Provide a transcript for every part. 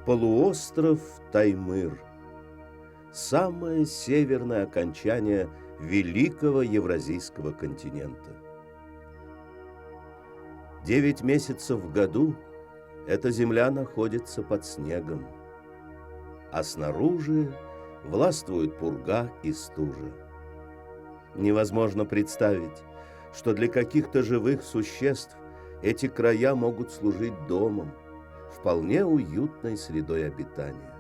Полуостров Таймыр. Самое северное окончание великого евразийского континента. 9 месяцев в году эта земля находится под снегом, а снаружи властвует пурга и стужа. Невозможно представить, что для каких-то живых существ эти края могут служить домом, вполне уютной средой обитания.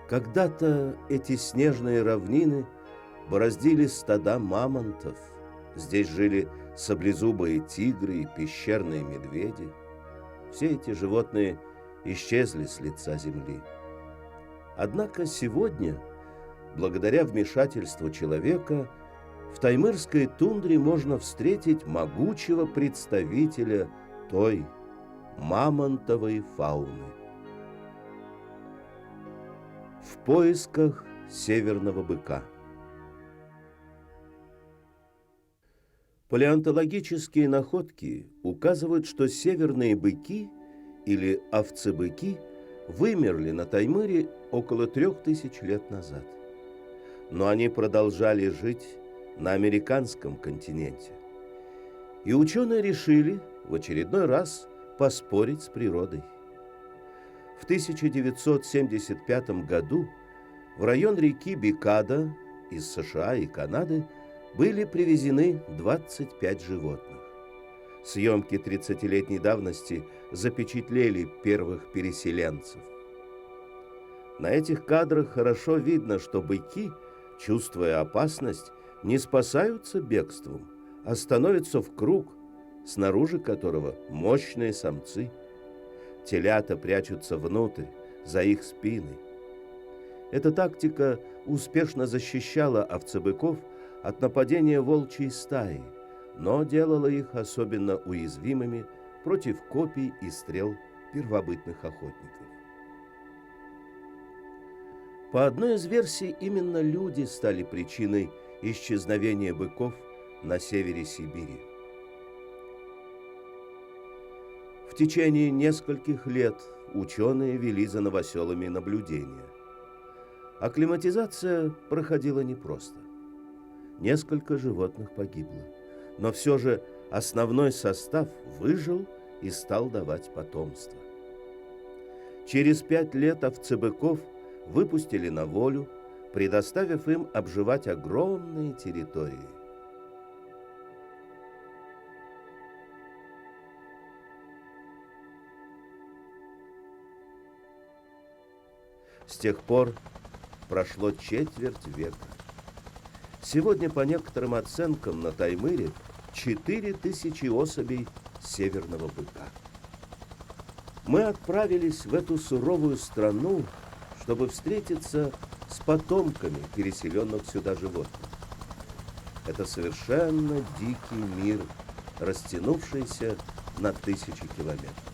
Когда-то эти снежные равнины бороздили стада мамонтов, здесь жили саблезубые тигры и пещерные медведи. Все эти животные исчезли с лица земли. Однако сегодня, благодаря вмешательству человека, в таймырской тундре можно встретить могучего представителя той мамонтовой фауны. В поисках северного быка. Палеонтологические находки указывают, что северные быки или овцебыки вымерли на Таймыре около 3000 лет назад. Но они продолжали жить на американском континенте. И ученые решили в очередной раз поспорить с природой. В 1975 году в район реки Бикада из США и Канады были привезены 25 животных. Съемки 30-летней давности запечатлели первых переселенцев. На этих кадрах хорошо видно, что быки, чувствуя опасность, не спасаются бегством, а становятся в круг, снаружи которого мощные самцы. Телята прячутся внутрь, за их спины. Эта тактика успешно защищала овцебыков от нападения волчьей стаи, но делала их особенно уязвимыми против копий и стрел первобытных охотников. По одной из версий, именно люди стали причиной исчезновения быков на севере Сибири. В течение нескольких лет ученые вели за новоселами наблюдения. Акклиматизация проходила непросто. Несколько животных погибло, но все же основной состав выжил и стал давать потомство. Через 5 лет овцебыков выпустили на волю, предоставив им обживать огромные территории. С тех пор прошло четверть века. Сегодня, по некоторым оценкам, на Таймыре 4000 особей северного быка. Мы отправились в эту суровую страну, чтобы встретиться с потомками переселенных сюда животных. Это совершенно дикий мир, растянувшийся на 1000 километров.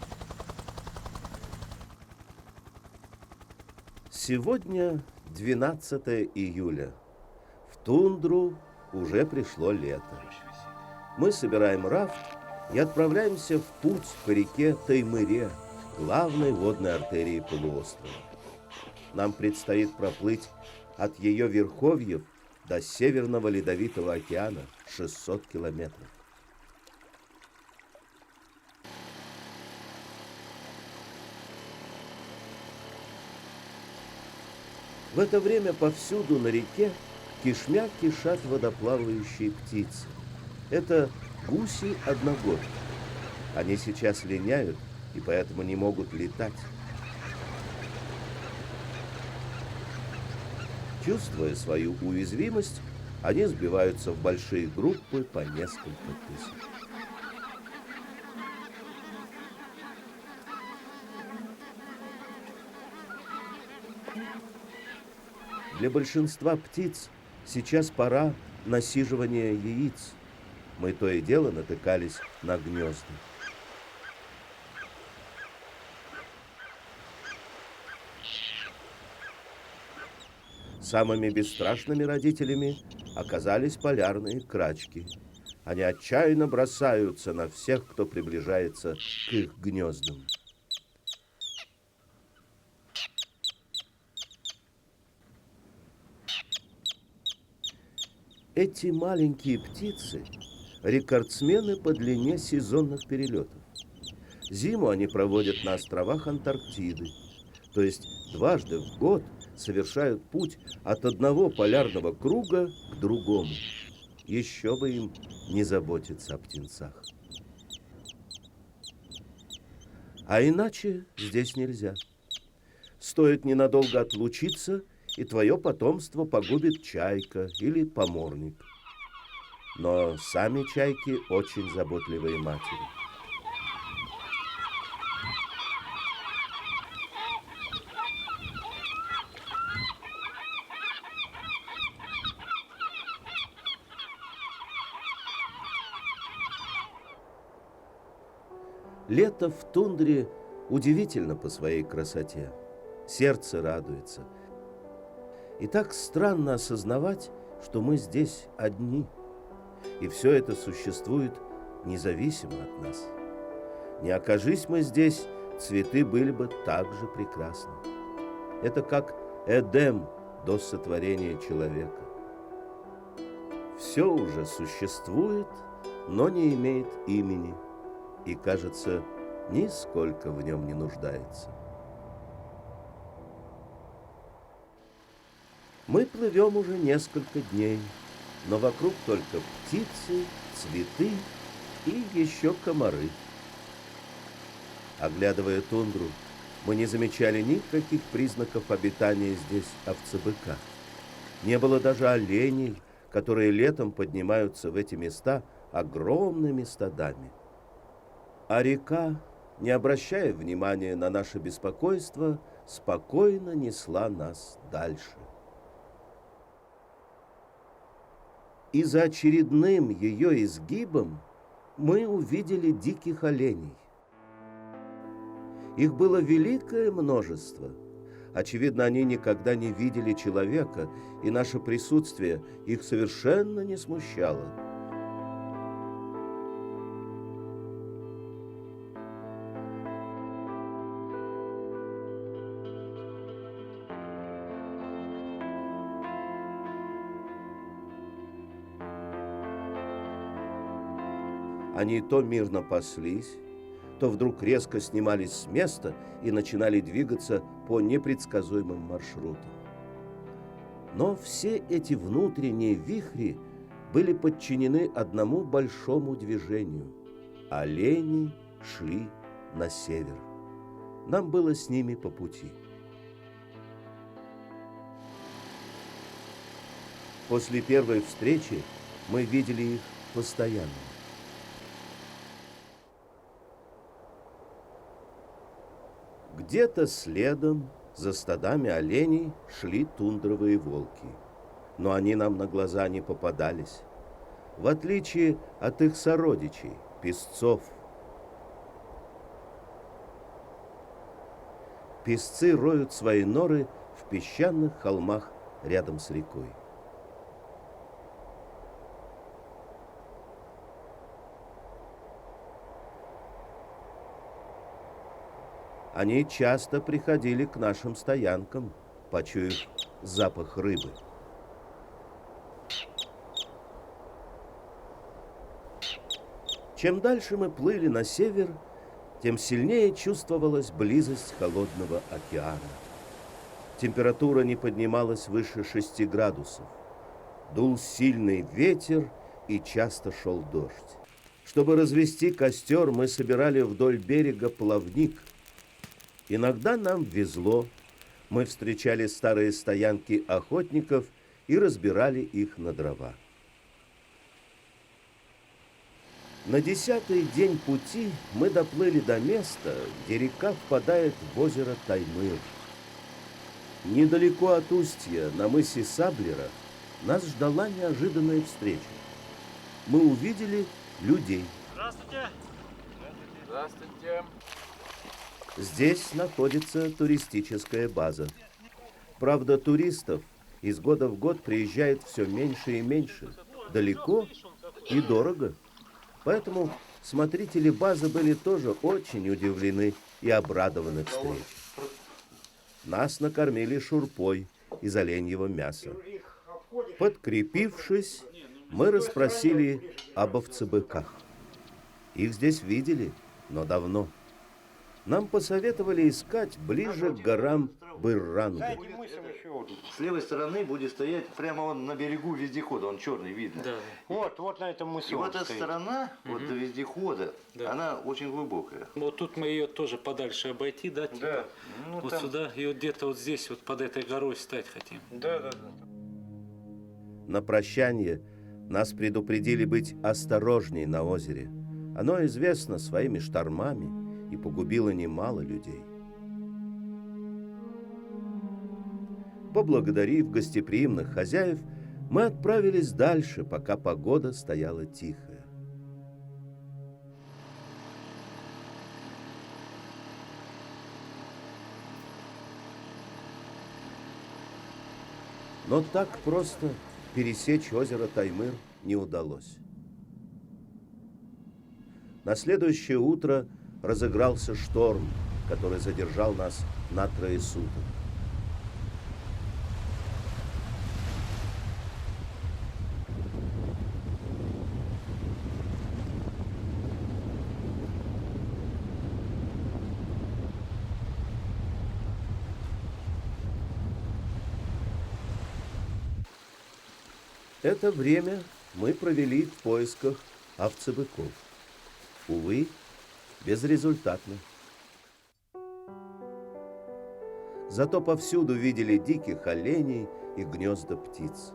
Сегодня 12 июля. В тундру уже пришло лето. Мы собираем рафт и отправляемся в путь по реке Таймыре, главной водной артерии полуострова. Нам предстоит проплыть от ее верховьев до Северного Ледовитого океана 600 километров. В это время повсюду на реке кишмя кишат водоплавающие птицы. Это гуси-одногодки. Они сейчас линяют и поэтому не могут летать. Чувствуя свою уязвимость, они сбиваются в большие группы по несколько тысяч. Для большинства птиц сейчас пора насиживания яиц. Мы то и дело натыкались на гнезда. Самыми бесстрашными родителями оказались полярные крачки. Они отчаянно бросаются на всех, кто приближается к их гнездам. Эти маленькие птицы – рекордсмены по длине сезонных перелетов. Зиму они проводят на островах Антарктиды, то есть дважды в год совершают путь от одного полярного круга к другому. Еще бы им не заботиться о птенцах. А иначе здесь нельзя. Стоит ненадолго отлучиться, и твое потомство погубит чайка или поморник. Но сами чайки очень заботливые матери. Лето в тундре удивительно по своей красоте. Сердце радуется. И так странно осознавать, что мы здесь одни. И все это существует независимо от нас. Не окажись мы здесь, цветы были бы так же прекрасны. Это как Эдем до сотворения человека. Все уже существует, но не имеет имени. И, кажется, нисколько в нем не нуждается. Мы плывем уже несколько дней, но вокруг только птицы, цветы и еще комары. Оглядывая тундру, мы не замечали никаких признаков обитания здесь овцебыка. Не было даже оленей, которые летом поднимаются в эти места огромными стадами. А река, не обращая внимания на наше беспокойство, спокойно несла нас дальше. И за очередным ее изгибом мы увидели диких оленей. Их было великое множество. Очевидно, они никогда не видели человека, и наше присутствие их совершенно не смущало. Они то мирно паслись, то вдруг резко снимались с места и начинали двигаться по непредсказуемым маршрутам. Но все эти внутренние вихри были подчинены одному большому движению. Олени шли на север. Нам было с ними по пути. После первой встречи мы видели их постоянно. Где-то следом за стадами оленей шли тундровые волки, но они нам на глаза не попадались, в отличие от их сородичей, песцов. Песцы роют свои норы в песчаных холмах рядом с рекой. Они часто приходили к нашим стоянкам, почуяв запах рыбы. Чем дальше мы плыли на север, тем сильнее чувствовалась близость холодного океана. Температура не поднималась выше 6 градусов. Дул сильный ветер и часто шел дождь. Чтобы развести костер, мы собирали вдоль берега плавник. Иногда нам везло. Мы встречали старые стоянки охотников и разбирали их на дрова. На 10-й день пути мы доплыли до места, где река впадает в озеро Таймыр. Недалеко от устья, на мысе Саблера, нас ждала неожиданная встреча. Мы увидели людей. Здравствуйте! Здравствуйте! Здесь находится туристическая база. Правда, туристов из года в год приезжает все меньше и меньше, далеко и дорого. Поэтому смотрители базы были тоже очень удивлены и обрадованы встрече. Нас накормили шурпой из оленьего мяса. Подкрепившись, Мы расспросили об овцебыках. Их здесь видели, но давно. Нам посоветовали искать ближе к горам Бырранга. С левой стороны будет стоять прямо он на берегу вездехода, он черный, видно. Да. Вот на этом мысе. И вот эта сторона, вот до вездехода, Да. она очень глубокая. Вот тут мы ее тоже подальше обойти, да? Типа? Да. Ну, Вот там- сюда, и вот где-то вот здесь, вот под этой горой стать хотим. Да. На прощание нас предупредили быть осторожней на озере. Оно известно своими штормами и погубило немало людей. Поблагодарив гостеприимных хозяев, мы отправились дальше, пока погода стояла тихая. Но так просто пересечь озеро Таймыр не удалось. На следующее утро разыгрался шторм, который задержал нас на 3 суток. Это время мы провели в поисках овцебыков. Увы, безрезультатно. Зато повсюду видели диких оленей и гнезда птиц.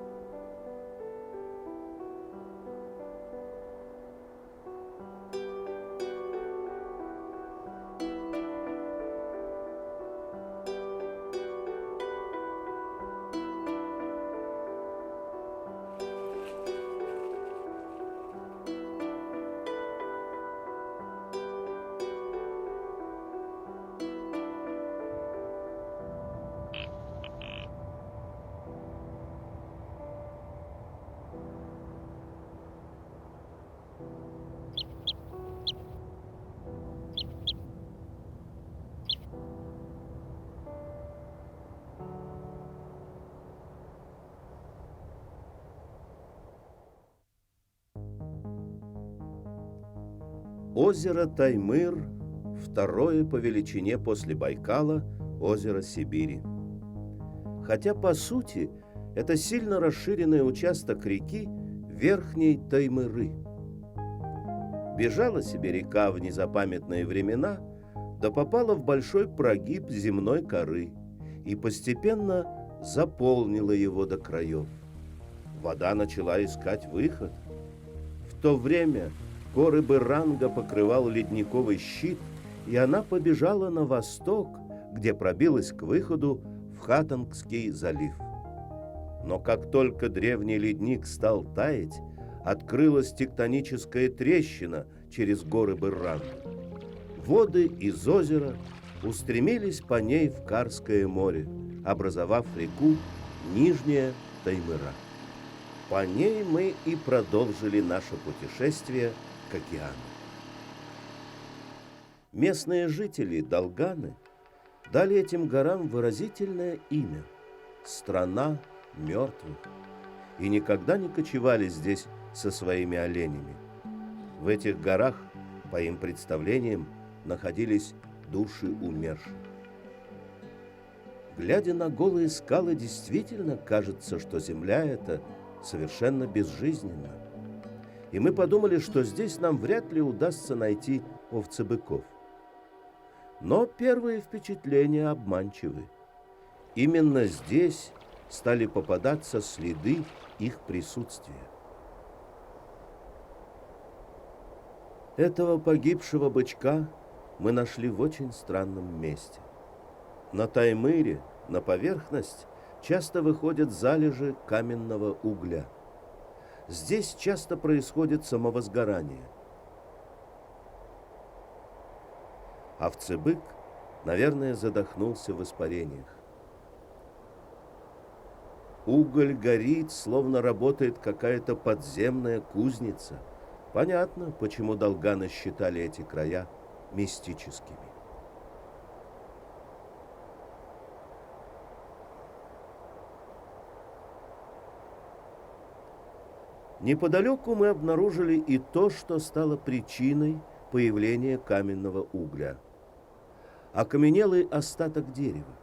Озеро Таймыр – второе по величине после Байкала озеро Сибири. Хотя, по сути, это сильно расширенный участок реки Верхней Таймыры. Бежала себе река в незапамятные времена, да попала в большой прогиб земной коры и постепенно заполнила его до краев. Вода начала искать выход. В то время горы Быранга покрывал ледниковый щит, и она побежала на восток, где пробилась к выходу в Хатангский залив. Но как только древний ледник стал таять, открылась тектоническая трещина через горы Быранга. Воды из озера устремились по ней в Карское море, образовав реку Нижняя Таймыра. По ней мы и продолжили наше путешествие к океану. Местные жители Долганы дали этим горам выразительное имя – «Страна мертвых», и никогда не кочевали здесь со своими оленями. В этих горах, по им представлениям, находились души умерших. Глядя на голые скалы, действительно кажется, что земля эта совершенно безжизненна. И мы подумали, что здесь нам вряд ли удастся найти овцебыков. Но первые впечатления обманчивы. Именно здесь стали попадаться следы их присутствия. Этого погибшего бычка мы нашли в очень странном месте. На Таймыре, на поверхность, часто выходят залежи каменного угля. Здесь часто происходит самовозгорание. Овцебык, наверное, задохнулся в испарениях. Уголь горит, словно работает какая-то подземная кузница. Понятно, почему долганы считали эти края мистическими. Неподалеку мы обнаружили и то, что стало причиной появления каменного угля. Окаменелый остаток дерева.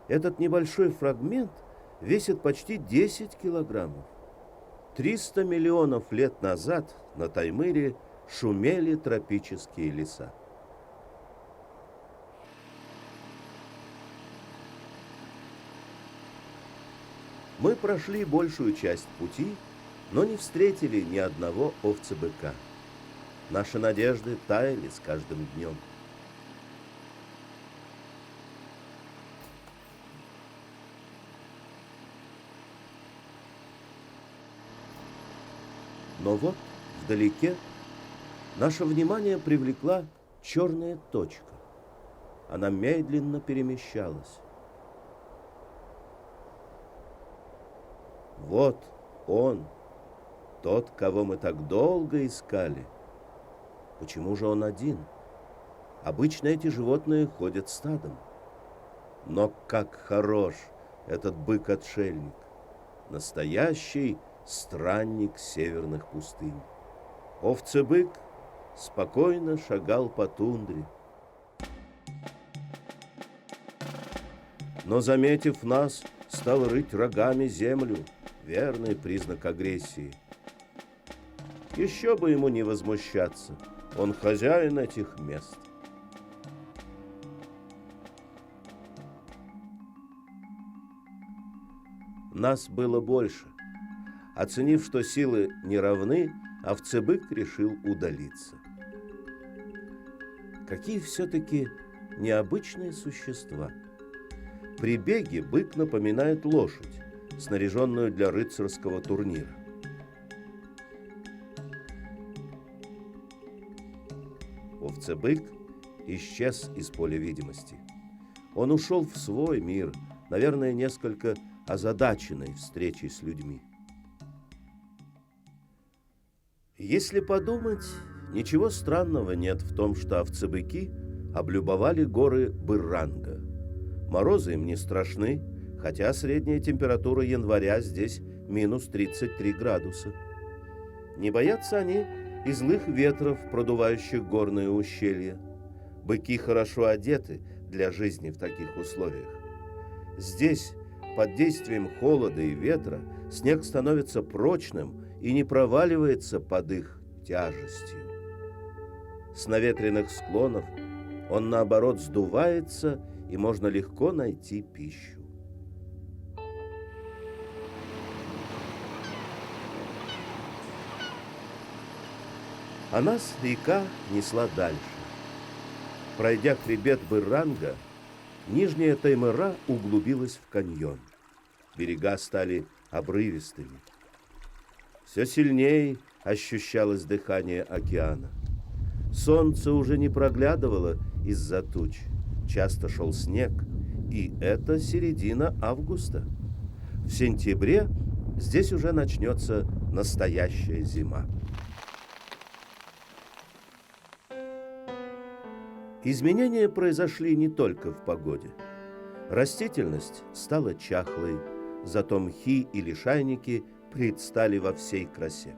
Этот небольшой фрагмент весит почти 10 килограммов. 300 миллионов лет назад на Таймыре шумели тропические леса. Мы прошли большую часть пути, но не встретили ни одного овцебыка. Наши надежды таяли с каждым днем. Но вот вдалеке наше внимание привлекла черная точка. Она медленно перемещалась. Вот он, тот, кого мы так долго искали. Почему же он один? Обычно эти животные ходят стадом. Но как хорош этот бык-отшельник! Настоящий странник северных пустынь. Овцебык спокойно шагал по тундре. Но, заметив нас, стал рыть рогами землю, верный признак агрессии. Еще бы ему не возмущаться, он хозяин этих мест. Нас было больше. Оценив, что силы не равны, овцебык решил удалиться. Какие все-таки необычные существа. При беге бык напоминает лошадь, снаряженную для рыцарского турнира. Овцебык исчез из поля видимости. Он ушел в свой мир, наверное, несколько озадаченный встречей с людьми. Если подумать, ничего странного нет в том, что овцебыки облюбовали горы Бырранга. Морозы им не страшны, хотя средняя температура января здесь минус 33 градуса. Не боятся они и злых ветров, продувающих горные ущелья. Быки хорошо одеты для жизни в таких условиях. Здесь, под действием холода и ветра, снег становится прочным и не проваливается под их тяжестью. С наветренных склонов он, наоборот, сдувается, и можно легко найти пищу. А нас река несла дальше. Пройдя хребет Бырранга, нижняя Таймыра углубилась в каньон. Берега стали обрывистыми. Все сильнее ощущалось дыхание океана. Солнце уже не проглядывало из-за туч. Часто шел снег, и это середина августа. В сентябре здесь уже начнется настоящая зима. Изменения произошли не только в погоде. Растительность стала чахлой, зато мхи и лишайники предстали во всей красе.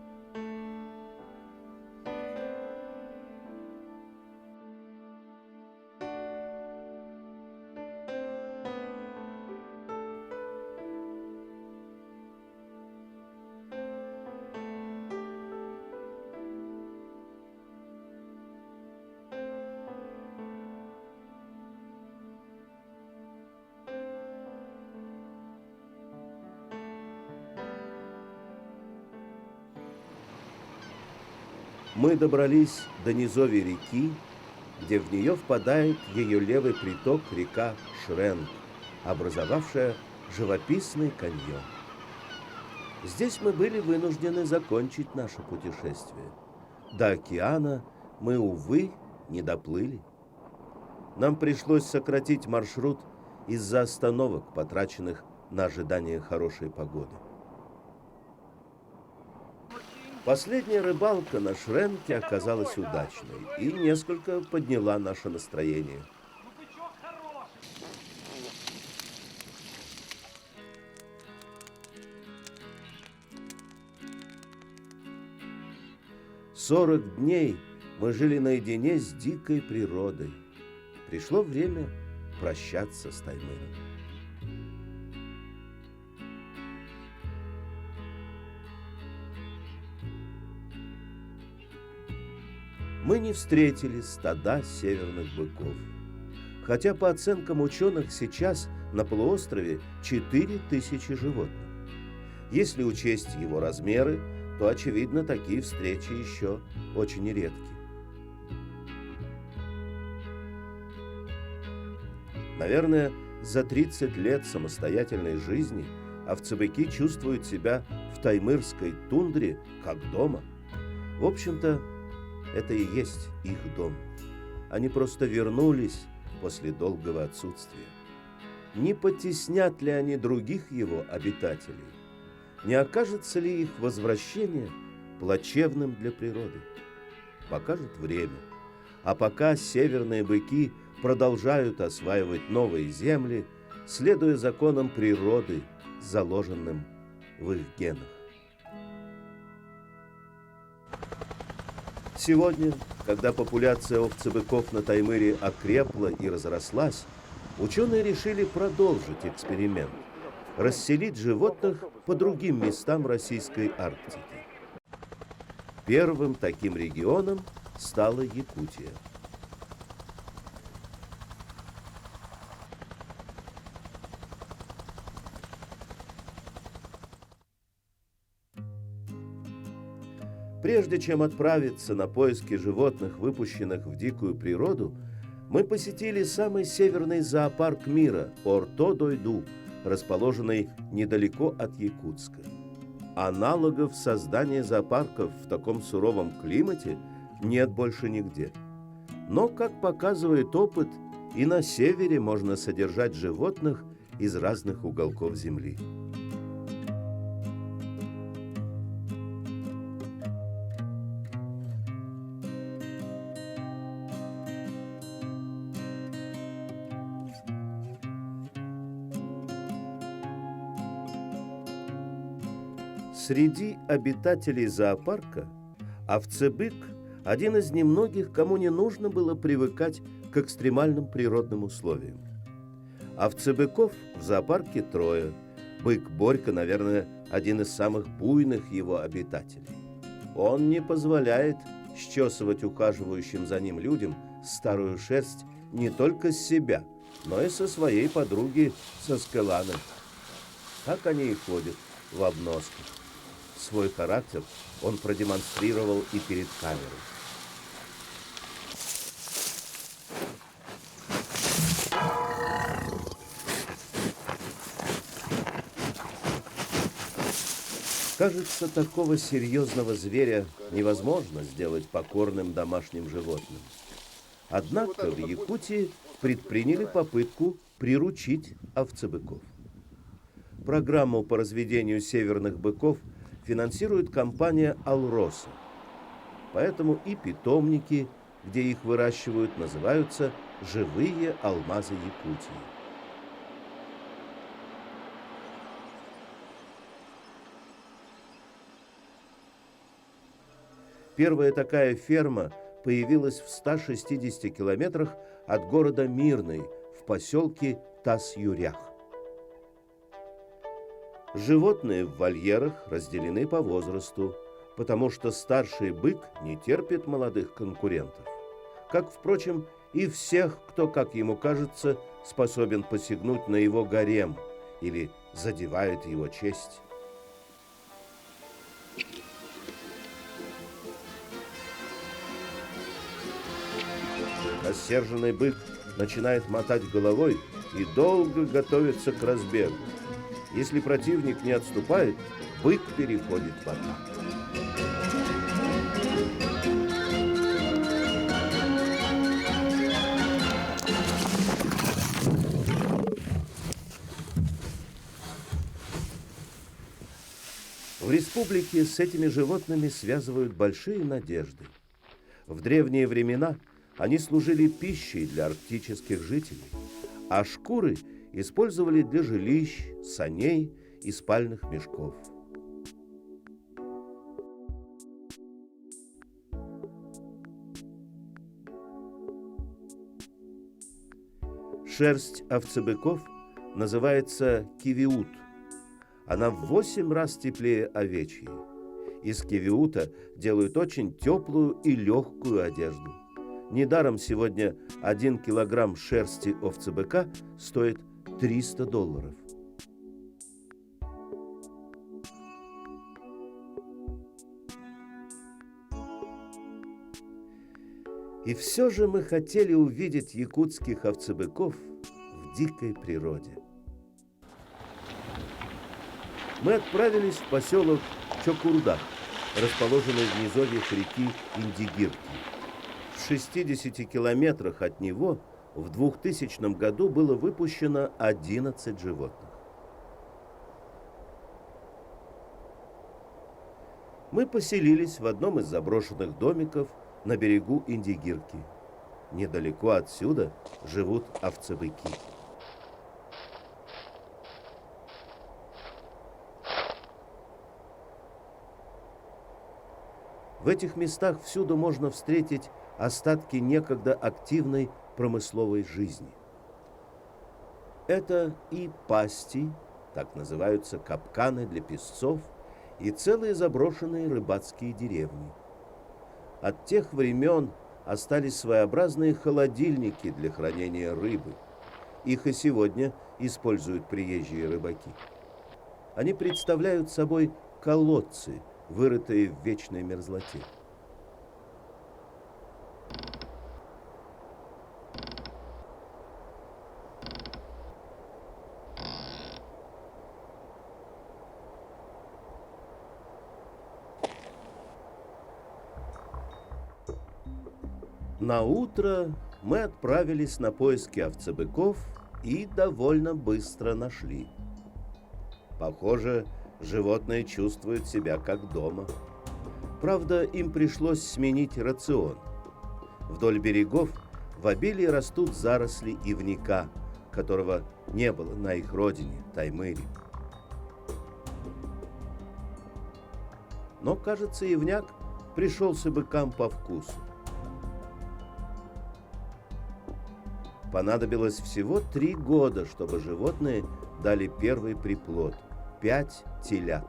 Мы добрались до низовья реки, где в нее впадает ее левый приток река Шренг, образовавшая живописный каньон. Здесь мы были вынуждены закончить наше путешествие. До океана мы, увы, не доплыли. Нам пришлось сократить маршрут из-за остановок, потраченных на ожидание хорошей погоды. Последняя рыбалка на Шренке оказалась удачной и несколько подняла наше настроение. 40 дней мы жили наедине с дикой природой. Пришло время прощаться с Таймыром. Мы не встретили стада северных быков. Хотя по оценкам ученых сейчас на полуострове 4000 животных. Если учесть его размеры, то, очевидно, такие встречи еще очень редки. Наверное, за 30 лет самостоятельной жизни овцебыки чувствуют себя в таймырской тундре как дома. В общем-то, это и есть их дом. Они просто вернулись после долгого отсутствия. Не потеснят ли они других его обитателей? Не окажется ли их возвращение плачевным для природы? Покажет время. А пока северные быки продолжают осваивать новые земли, следуя законам природы, заложенным в их генах. Сегодня, когда популяция овцебыков на Таймыре окрепла и разрослась, ученые решили продолжить эксперимент, расселить животных по другим местам российской Арктики. Первым таким регионом стала Якутия. Прежде чем отправиться на поиски животных, выпущенных в дикую природу, мы посетили самый северный зоопарк мира – Орто-Дойду, расположенный недалеко от Якутска. Аналогов создания зоопарков в таком суровом климате нет больше нигде. Но, как показывает опыт, и на севере можно содержать животных из разных уголков Земли. Среди обитателей зоопарка овцебык – один из немногих, кому не нужно было привыкать к экстремальным природным условиям. Овцебыков в зоопарке 3. Бык Борька, наверное, один из самых буйных его обитателей. Он не позволяет счесывать ухаживающим за ним людям старую шерсть не только с себя, но и со своей подруги Соскеланы. Так они и ходят в обносках. Свой характер он продемонстрировал и перед камерой. Кажется, такого серьезного зверя невозможно сделать покорным домашним животным. Однако в Якутии предприняли попытку приручить овцебыков. Программу по разведению северных быков финансирует компания «Алроса». Поэтому и питомники, где их выращивают, называются «Живые алмазы Якутии». Первая такая ферма появилась в 160 километрах от города Мирный в поселке Тас-Юрях. Животные в вольерах разделены по возрасту, потому что старший бык не терпит молодых конкурентов. Как, впрочем, и всех, кто, как ему кажется, способен посягнуть на его гарем или задевает его честь. Рассерженный бык начинает мотать головой и долго готовится к разбегу. Если противник не отступает, бык переходит в атаку. В республике с этими животными связывают большие надежды. В древние времена они служили пищей для арктических жителей, а шкуры использовали для жилищ, саней и спальных мешков. Шерсть овцебыков называется кивиут. Она в 8 раз теплее овечьей. Из кивиута делают очень теплую и легкую одежду. Недаром сегодня 1 килограмм шерсти овцебыка стоит $300. И все же мы хотели увидеть якутских овцебыков в дикой природе. Мы отправились в поселок Чокурдах, расположенный в низовьях реки Индигирки. В 60 километрах от него в 2000 году было выпущено 11 животных. Мы поселились в одном из заброшенных домиков на берегу Индигирки. Недалеко отсюда живут овцебыки. В этих местах всюду можно встретить остатки некогда активной промысловой жизни. Это и пасти, так называются капканы для песцов, и целые заброшенные рыбацкие деревни. От тех времен остались своеобразные холодильники для хранения рыбы. Их и сегодня используют приезжие рыбаки. Они представляют собой колодцы, вырытые в вечной мерзлоте. На утро мы отправились на поиски овцебыков и довольно быстро нашли. Похоже, животные чувствуют себя как дома. Правда, им пришлось сменить рацион. Вдоль берегов в обилии растут заросли ивника, которого не было на их родине, Таймыре. Но, кажется, ивняк пришелся быкам по вкусу. Понадобилось всего 3 года, чтобы животные дали первый приплод – 5 телят.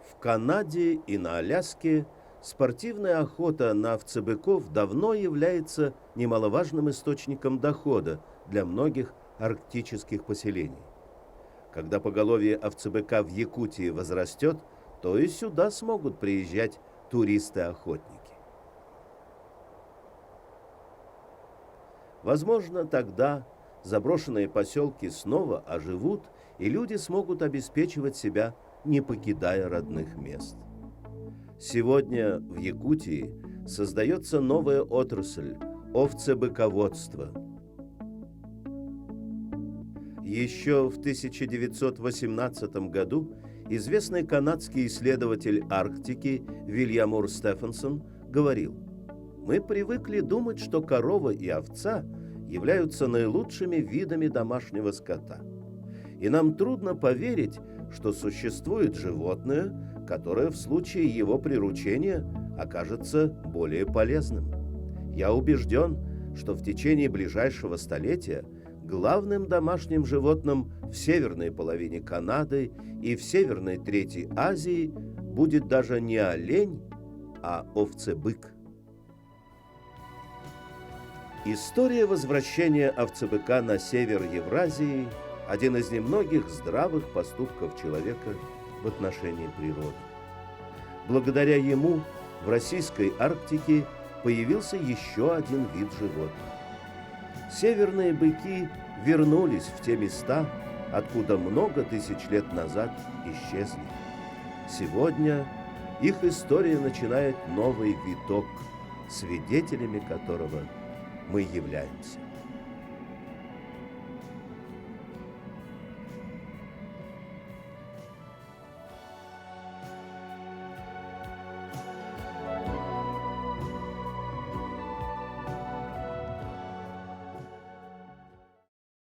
В Канаде и на Аляске спортивная охота на овцебыков давно является немаловажным источником дохода для многих арктических поселений. Когда поголовье овцебыка в Якутии возрастет, то и сюда смогут приезжать туристы-охотники. Возможно, тогда заброшенные поселки снова оживут, и люди смогут обеспечивать себя, не покидая родных мест. Сегодня в Якутии создается новая отрасль – овцебыководство. Еще в 1918 году известный канадский исследователь Арктики Вильямур Стефенсон говорил: «Мы привыкли думать, что корова и овца являются наилучшими видами домашнего скота. И нам трудно поверить, что существует животное, которое в случае его приручения окажется более полезным. Я убежден, что в течение ближайшего столетия главным домашним животным в северной половине Канады и в северной трети Азии будет даже не олень, а овцебык». История возвращения овцебыка на север Евразии – один из немногих здравых поступков человека в отношении природы. Благодаря ему в российской Арктике появился еще один вид животных. Северные быки вернулись в те места, откуда много тысяч лет назад исчезли. Сегодня их история начинает новый виток, свидетелями которого мы являемся.